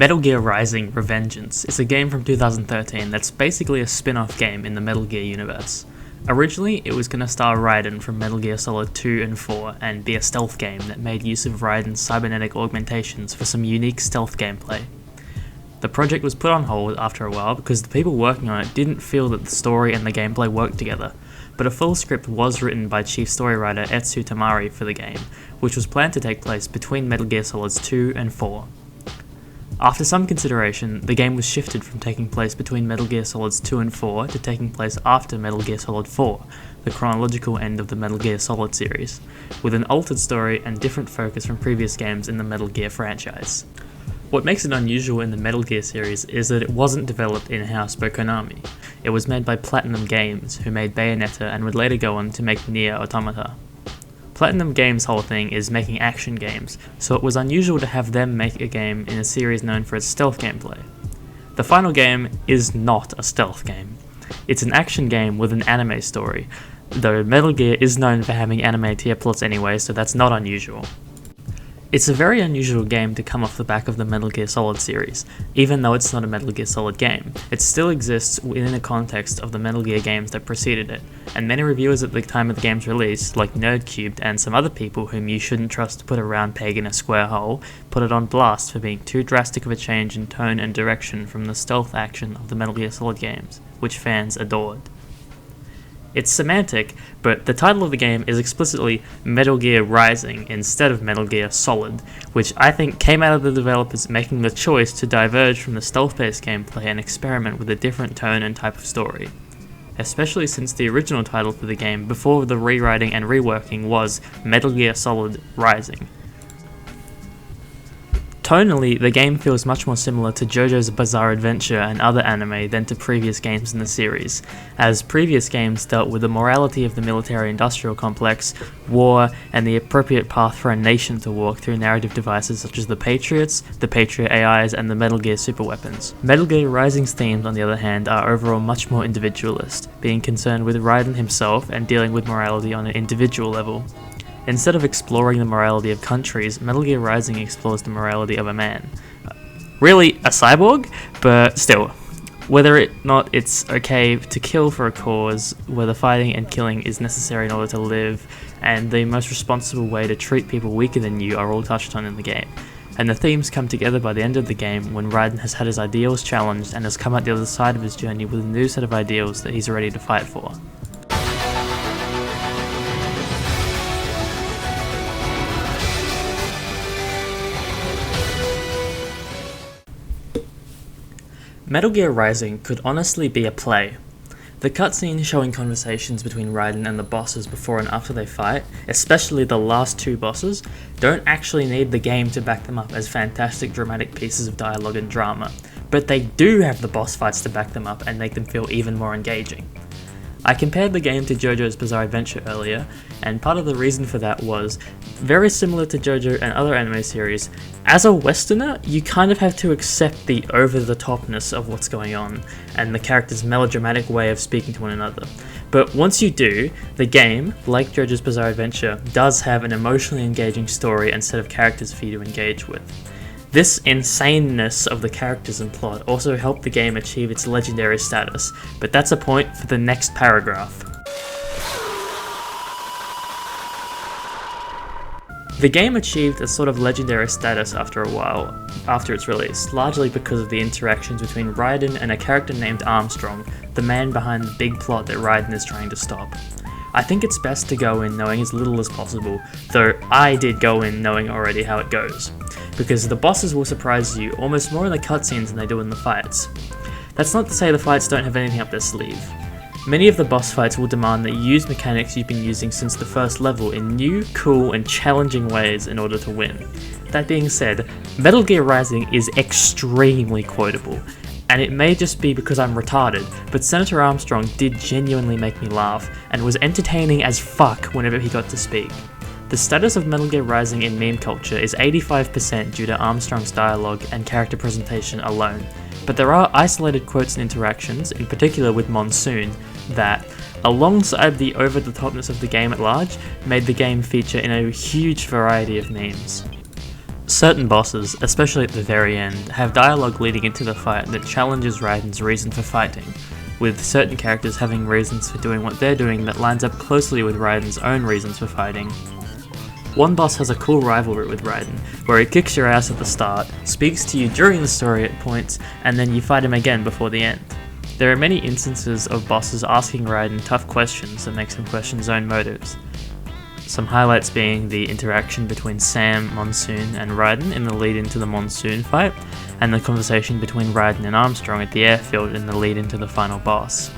Metal Gear Rising: Revengeance is a game from 2013 that's basically a spin-off game in the Metal Gear universe. Originally, it was going to star Raiden from Metal Gear Solid 2 and 4 and be a stealth game that made use of Raiden's cybernetic augmentations for some unique stealth gameplay. The project was put on hold after a while because the people working on it didn't feel that the story and the gameplay worked together, but a full script was written by chief story writer Etsu Tamari for the game, which was planned to take place between Metal Gear Solids 2 and 4. After some consideration, the game was shifted from taking place between Metal Gear Solids 2 and 4 to taking place after Metal Gear Solid 4, the chronological end of the Metal Gear Solid series, with an altered story and different focus from previous games in the Metal Gear franchise. What makes it unusual in the Metal Gear series is that it wasn't developed in-house by Konami. It was made by Platinum Games, who made Bayonetta and would later go on to make Nier Automata. Platinum Games' whole thing is making action games, so it was unusual to have them make a game in a series known for its stealth gameplay. The final game is not a stealth game. It's an action game with an anime story, though Metal Gear is known for having anime tier plots anyway, so that's not unusual. It's a very unusual game to come off the back of the Metal Gear Solid series. Even though it's not a Metal Gear Solid game, it still exists within the context of the Metal Gear games that preceded it, and many reviewers at the time of the game's release, like Nerdcubed and some other people whom you shouldn't trust to put a round peg in a square hole, put it on blast for being too drastic of a change in tone and direction from the stealth action of the Metal Gear Solid games, which fans adored. It's semantic, but the title of the game is explicitly Metal Gear Rising instead of Metal Gear Solid, which I think came out of the developers making the choice to diverge from the stealth-based gameplay and experiment with a different tone and type of story. Especially since the original title for the game before the rewriting and reworking was Metal Gear Solid Rising. Tonally, the game feels much more similar to JoJo's Bizarre Adventure and other anime than to previous games in the series, as previous games dealt with the morality of the military-industrial complex, war, and the appropriate path for a nation to walk through narrative devices such as the Patriots, the Patriot AIs, and the Metal Gear superweapons. Metal Gear Rising's themes, on the other hand, are overall much more individualist, being concerned with Raiden himself and dealing with morality on an individual level. Instead of exploring the morality of countries, Metal Gear Rising explores the morality of a man. Really, a cyborg? But still, whether or not it's okay to kill for a cause, whether fighting and killing is necessary in order to live, and the most responsible way to treat people weaker than you are all touched on in the game. And the themes come together by the end of the game when Raiden has had his ideals challenged and has come out the other side of his journey with a new set of ideals that he's ready to fight for. Metal Gear Rising could honestly be a play. The cutscene showing conversations between Raiden and the bosses before and after they fight, especially the last two bosses, don't actually need the game to back them up as fantastic dramatic pieces of dialogue and drama, but they do have the boss fights to back them up and make them feel even more engaging. I compared the game to JoJo's Bizarre Adventure earlier, and part of the reason for that was, very similar to JoJo and other anime series, as a Westerner, you kind of have to accept the over-the-topness of what's going on, and the characters' melodramatic way of speaking to one another. But once you do, the game, like JoJo's Bizarre Adventure, does have an emotionally engaging story and set of characters for you to engage with. This insaneness of the characters and plot also helped the game achieve its legendary status, but that's a point for the next paragraph. The game achieved a sort of legendary status after a while, after its release, largely because of the interactions between Raiden and a character named Armstrong, the man behind the big plot that Raiden is trying to stop. I think it's best to go in knowing as little as possible, though I did go in knowing already how it goes, because the bosses will surprise you almost more in the cutscenes than they do in the fights. That's not to say the fights don't have anything up their sleeve. Many of the boss fights will demand that you use mechanics you've been using since the first level in new, cool, and challenging ways in order to win. That being said, Metal Gear Rising is extremely quotable, and it may just be because I'm retarded, but Senator Armstrong did genuinely make me laugh, and was entertaining as fuck whenever he got to speak. The status of Metal Gear Rising in meme culture is 85% due to Armstrong's dialogue and character presentation alone, but there are isolated quotes and interactions, in particular with Monsoon, that, alongside the over-the-topness of the game at large, made the game feature in a huge variety of memes. Certain bosses, especially at the very end, have dialogue leading into the fight that challenges Raiden's reason for fighting, with certain characters having reasons for doing what they're doing that lines up closely with Raiden's own reasons for fighting. One boss has a cool rivalry with Raiden, where he kicks your ass at the start, speaks to you during the story at points, and then you fight him again before the end. There are many instances of bosses asking Raiden tough questions that makes him question his own motives. Some highlights being the interaction between Sam, Monsoon, and Raiden in the lead into the Monsoon fight, and the conversation between Raiden and Armstrong at the airfield in the lead into the final boss.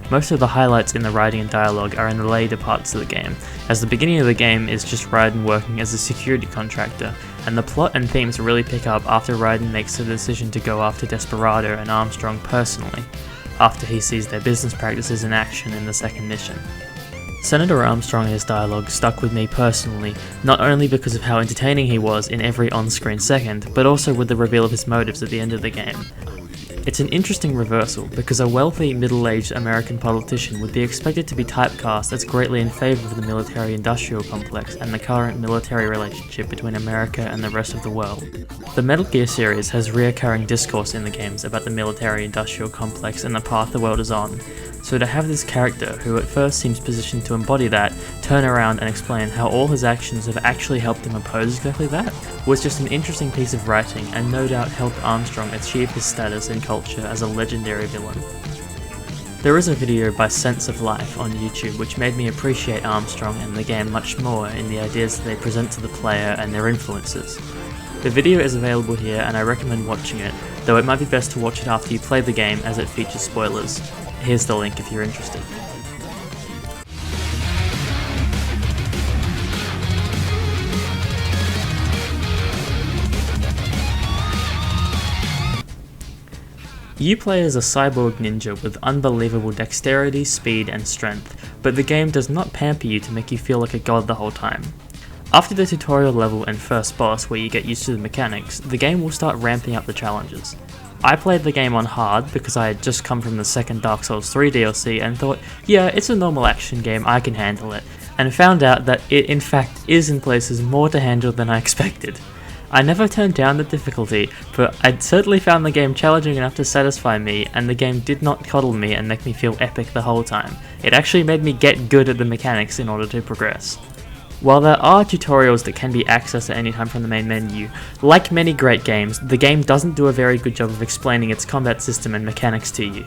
Most of the highlights in the writing and dialogue are in the later parts of the game, as the beginning of the game is just Raiden working as a security contractor, and the plot and themes really pick up after Raiden makes the decision to go after Desperado and Armstrong personally, after he sees their business practices in action in the second mission. Senator Armstrong and his dialogue stuck with me personally, not only because of how entertaining he was in every on-screen second, but also with the reveal of his motives at the end of the game. It's an interesting reversal, because a wealthy, middle-aged American politician would be expected to be typecast as greatly in favour of the military-industrial complex and the current military relationship between America and the rest of the world. The Metal Gear series has reoccurring discourse in the games about the military-industrial complex and the path the world is on, so to have this character, who at first seems positioned to embody that, turn around and explain how all his actions have actually helped him oppose exactly that, was just an interesting piece of writing and no doubt helped Armstrong achieve his status in culture as a legendary villain. There is a video by Sense of Life on YouTube which made me appreciate Armstrong and the game much more in the ideas that they present to the player and their influences. The video is available here and I recommend watching it, though it might be best to watch it after you play the game as it features spoilers. Here's the link if you're interested. You play as a cyborg ninja with unbelievable dexterity, speed, and strength, but the game does not pamper you to make you feel like a god the whole time. After the tutorial level and first boss where you get used to the mechanics, the game will start ramping up the challenges. I played the game on hard because I had just come from the second Dark Souls 3 DLC and thought, yeah, it's a normal action game, I can handle it, and found out that it in fact is in places more to handle than I expected. I never turned down the difficulty, but I'd certainly found the game challenging enough to satisfy me, and the game did not coddle me and make me feel epic the whole time. It actually made me get good at the mechanics in order to progress. While there are tutorials that can be accessed at any time from the main menu, like many great games, the game doesn't do a very good job of explaining its combat system and mechanics to you.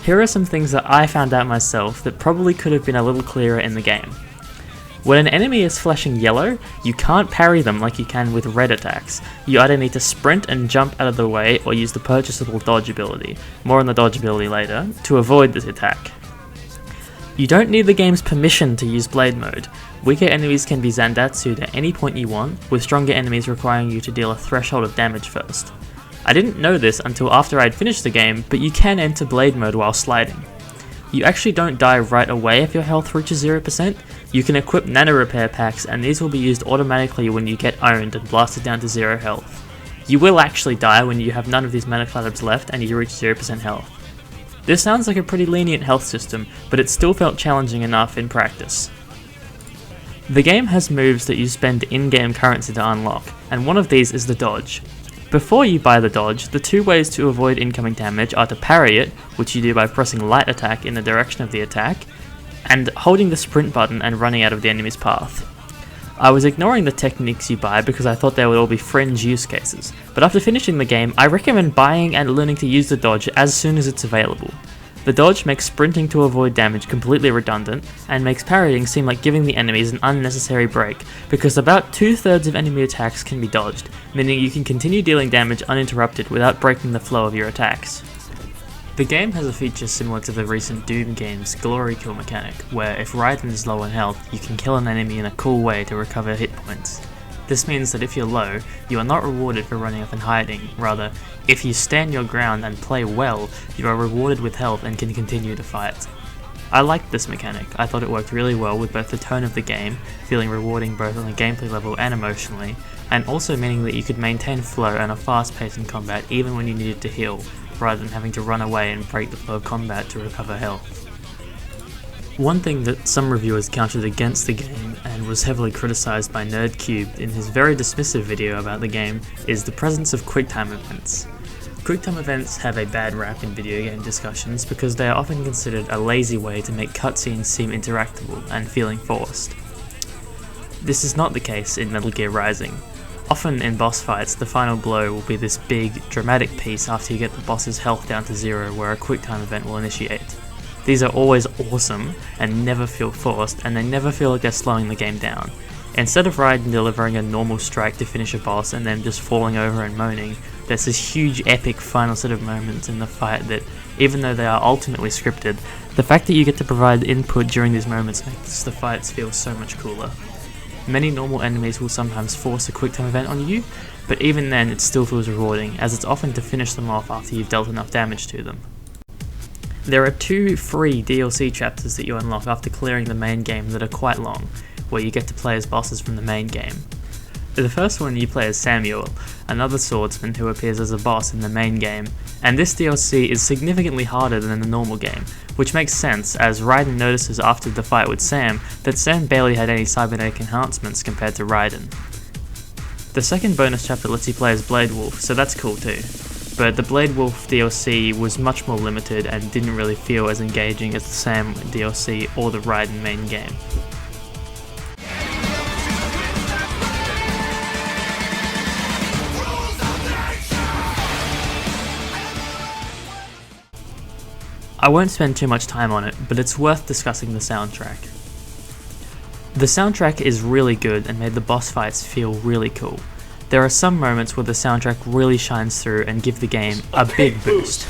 Here are some things that I found out myself that probably could have been a little clearer in the game. When an enemy is flashing yellow, you can't parry them like you can with red attacks. You either need to sprint and jump out of the way or use the purchasable dodge ability, more on the dodge ability later, to avoid this attack. You don't need the game's permission to use blade mode. Weaker enemies can be Zandatsu'd at any point you want, with stronger enemies requiring you to deal a threshold of damage first. I didn't know this until after I'd finished the game, but you can enter blade mode while sliding. You actually don't die right away if your health reaches 0%, you can equip nano repair packs and these will be used automatically when you get owned and blasted down to 0 health. You will actually die when you have none of these mana collabs left and you reach 0% health. This sounds like a pretty lenient health system, but it still felt challenging enough in practice. The game has moves that you spend in-game currency to unlock, and one of these is the dodge. Before you buy the dodge, the two ways to avoid incoming damage are to parry it, which you do by pressing light attack in the direction of the attack, and holding the sprint button and running out of the enemy's path. I was ignoring the techniques you buy because I thought they would all be fringe use cases, but after finishing the game, I recommend buying and learning to use the dodge as soon as it's available. The dodge makes sprinting to avoid damage completely redundant, and makes parrying seem like giving the enemies an unnecessary break, because about 2/3 of enemy attacks can be dodged, meaning you can continue dealing damage uninterrupted without breaking the flow of your attacks. The game has a feature similar to the recent Doom game's Glory Kill mechanic, where if Raiden is low on health, you can kill an enemy in a cool way to recover hit points. This means that if you're low, you are not rewarded for running off and hiding, rather, if you stand your ground and play well, you are rewarded with health and can continue to fight. I liked this mechanic. I thought it worked really well with both the tone of the game, feeling rewarding both on a gameplay level and emotionally, and also meaning that you could maintain flow and a fast pace in combat even when you needed to heal, rather than having to run away and break the flow of combat to recover health. One thing that some reviewers counted against the game, and and was heavily criticised by NerdCube in his very dismissive video about the game, is the presence of QuickTime events. QuickTime events have a bad rap in video game discussions because they are often considered a lazy way to make cutscenes seem interactable and feeling forced. This is not the case in Metal Gear Rising. Often in boss fights, the final blow will be this big, dramatic piece after you get the boss's health down to 0 where a QuickTime event will initiate. These are always awesome and never feel forced, and they never feel like they're slowing the game down. Instead of Raiden delivering a normal strike to finish a boss and then just falling over and moaning, there's this huge epic final set of moments in the fight that, even though they are ultimately scripted, the fact that you get to provide input during these moments makes the fights feel so much cooler. Many normal enemies will sometimes force a QuickTime event on you, but even then it still feels rewarding, as it's often to finish them off after you've dealt enough damage to them. There are 2 free DLC chapters that you unlock after clearing the main game that are quite long, where you get to play as bosses from the main game. The first one you play as Samuel, another swordsman who appears as a boss in the main game, and this DLC is significantly harder than the normal game, which makes sense as Raiden notices after the fight with Sam that Sam barely had any cybernetic enhancements compared to Raiden. The second bonus chapter lets you play as Blade Wolf, so that's cool too, but the Blade Wolf DLC was much more limited and didn't really feel as engaging as the Sam DLC or the Raiden main game. I won't spend too much time on it, but it's worth discussing the soundtrack. The soundtrack is really good and made the boss fights feel really cool. There are some moments where the soundtrack really shines through and give the game a big boost.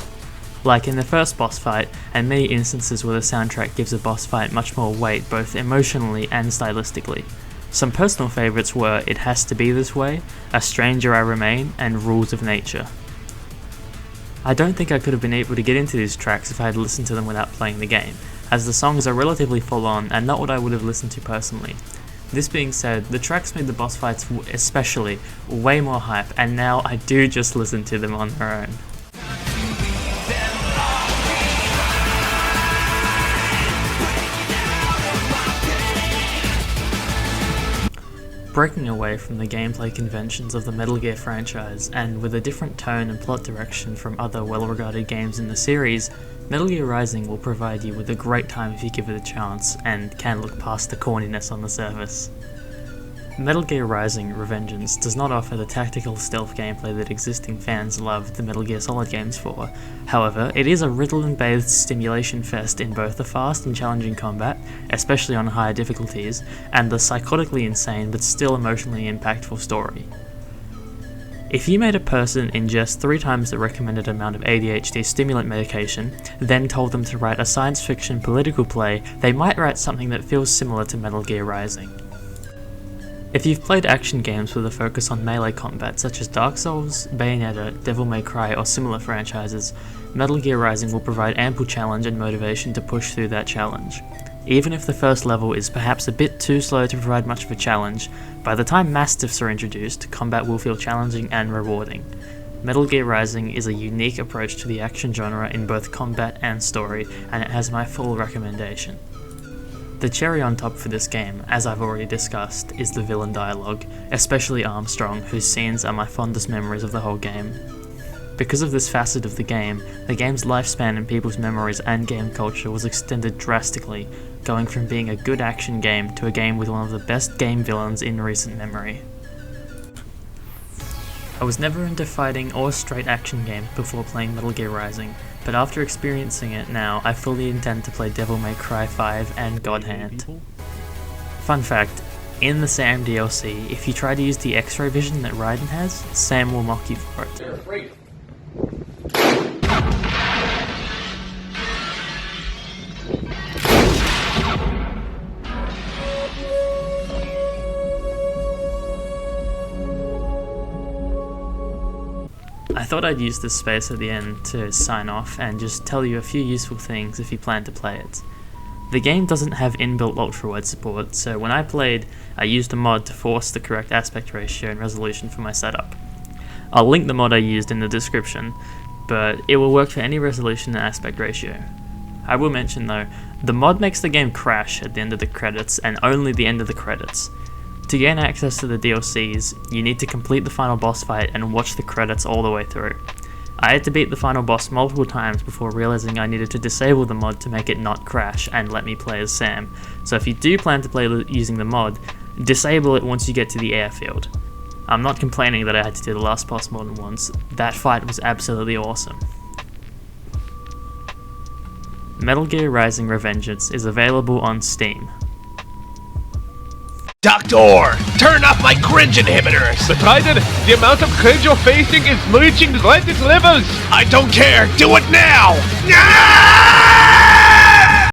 Like in the first boss fight, and many instances where the soundtrack gives a boss fight much more weight both emotionally and stylistically. Some personal favourites were It Has to Be This Way, A Stranger I Remain, and Rules of Nature. I don't think I could have been able to get into these tracks if I had listened to them without playing the game, as the songs are relatively full on and not what I would have listened to personally. This being said, the tracks made the boss fights especially way more hype, and now I do just listen to them on their own. Breaking away from the gameplay conventions of the Metal Gear franchise, and with a different tone and plot direction from other well-regarded games in the series, Metal Gear Rising will provide you with a great time if you give it a chance, and can look past the corniness on the surface. Metal Gear Rising: Revengeance does not offer the tactical stealth gameplay that existing fans loved the Metal Gear Solid games for. However, it is a riddle and bathed stimulation fest in both the fast and challenging combat, especially on higher difficulties, and the psychotically insane but still emotionally impactful story. If you made a person ingest 3 times the recommended amount of ADHD stimulant medication, then told them to write a science fiction political play, they might write something that feels similar to Metal Gear Rising. If you've played action games with a focus on melee combat such as Dark Souls, Bayonetta, Devil May Cry or similar franchises, Metal Gear Rising will provide ample challenge and motivation to push through that challenge. Even if the first level is perhaps a bit too slow to provide much of a challenge, by the time Mastiffs are introduced, combat will feel challenging and rewarding. Metal Gear Rising is a unique approach to the action genre in both combat and story, and it has my full recommendation. The cherry on top for this game, as I've already discussed, is the villain dialogue, especially Armstrong, whose scenes are my fondest memories of the whole game. Because of this facet of the game's lifespan in people's memories and game culture was extended drastically, going from being a good action game to a game with one of the best game villains in recent memory. I was never into fighting or straight action games before playing Metal Gear Rising, but after experiencing it now, I fully intend to play Devil May Cry 5 and God Hand. Fun fact, in the Sam DLC, if you try to use the X-ray vision that Raiden has, Sam will mock you for it. They're afraid. I thought I'd use this space at the end to sign off and just tell you a few useful things if you plan to play it. The game doesn't have inbuilt ultrawide support, so when I played, I used a mod to force the correct aspect ratio and resolution for my setup. I'll link the mod I used in the description, but it will work for any resolution and aspect ratio. I will mention though, The mod makes the game crash at the end of the credits, and only the end of the credits. To gain access to the DLCs, you need to complete the final boss fight and watch the credits all the way through. I had to beat the final boss multiple times before realizing I needed to disable the mod to make it not crash and let me play as Sam, so if you do plan to play using the mod, disable it once you get to the airfield. I'm not complaining that I had to do the last boss more than once, that fight was absolutely awesome. Metal Gear Rising: Revengeance is available on Steam. Doctor, turn off my cringe inhibitors! But Ryder, the amount of cringe you're facing is reaching Reddit levels! I don't care! Do it now! No!